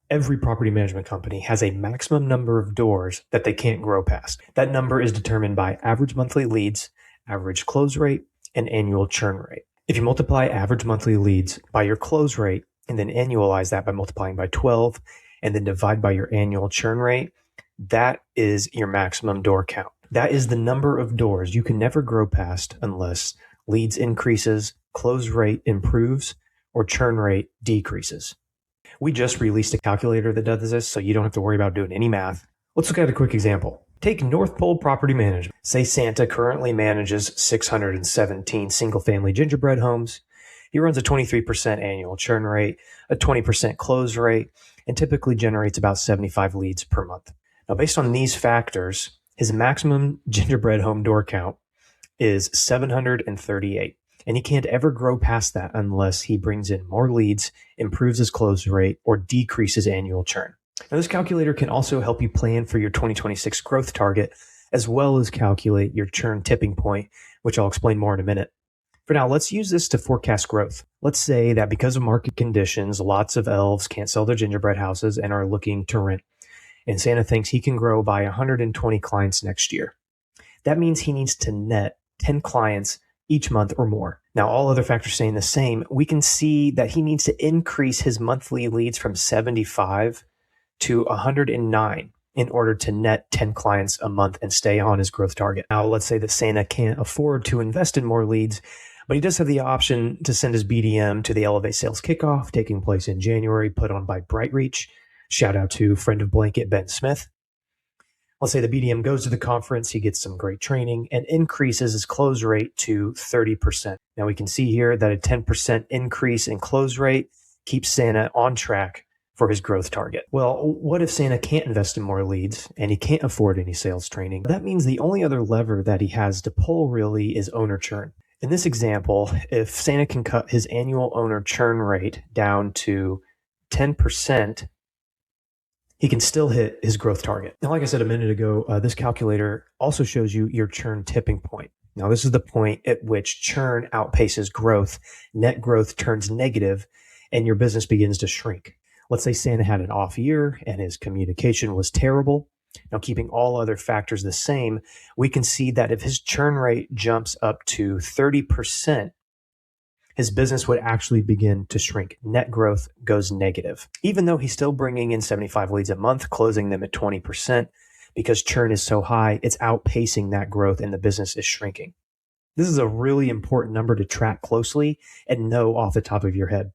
Every property management company has a maximum number of doors that they can't grow past. That number is determined by average monthly leads, average close rate, and annual churn rate. If you multiply average monthly leads by your close rate and then annualize that by multiplying by 12 and then divide by your annual churn rate, that is your maximum door count. That is the number of doors you can never grow past unless leads increases, close rate improves, or churn rate decreases. We just released a calculator that does this, so you don't have to worry about doing any math. Let's look at a quick example. Take North Pole Property Management. Say Santa currently manages 617 single-family gingerbread homes. He runs a 23% annual churn rate, a 20% close rate, and typically generates about 75 leads per month. Now, based on these factors, his maximum gingerbread home door count is 738. And he can't ever grow past that unless he brings in more leads, improves his close rate, or decreases annual churn. Now, this calculator can also help you plan for your 2026 growth target, as well as calculate your churn tipping point, which I'll explain more in a minute. For now, let's use this to forecast growth. Let's say that because of market conditions, lots of elves can't sell their gingerbread houses and are looking to rent. And Santa thinks he can grow by 120 clients next year. That means he needs to net 10 clients each month or more. Now, all other factors staying the same, we can see that he needs to increase his monthly leads from 75 to 109 in order to net 10 clients a month and stay on his growth target. Now, let's say that Santa can't afford to invest in more leads, but he does have the option to send his BDM to the Elevate Sales Kickoff taking place in January, put on by BrightReach. Shout out to friend of Blanket, Ben Smith. Let's say the BDM goes to the conference, he gets some great training and increases his close rate to 30%. Now we can see here that a 10% increase in close rate keeps Santa on track for his growth target. Well, what if Santa can't invest in more leads and he can't afford any sales training? That means the only other lever that he has to pull really is owner churn. In this example, if Santa can cut his annual owner churn rate down to 10%, he can still hit his growth target. Now, like I said a minute ago, this calculator also shows you your churn tipping point. Now, this is the point at which churn outpaces growth, net growth turns negative, and your business begins to shrink. Let's say Santa had an off year and his communication was terrible. Now, keeping all other factors the same, we can see that if his churn rate jumps up to 30%, his business would actually begin to shrink. Net growth goes negative. Even though he's still bringing in 75 leads a month, closing them at 20%, because churn is so high, it's outpacing that growth and the business is shrinking. This is a really important number to track closely and know off the top of your head.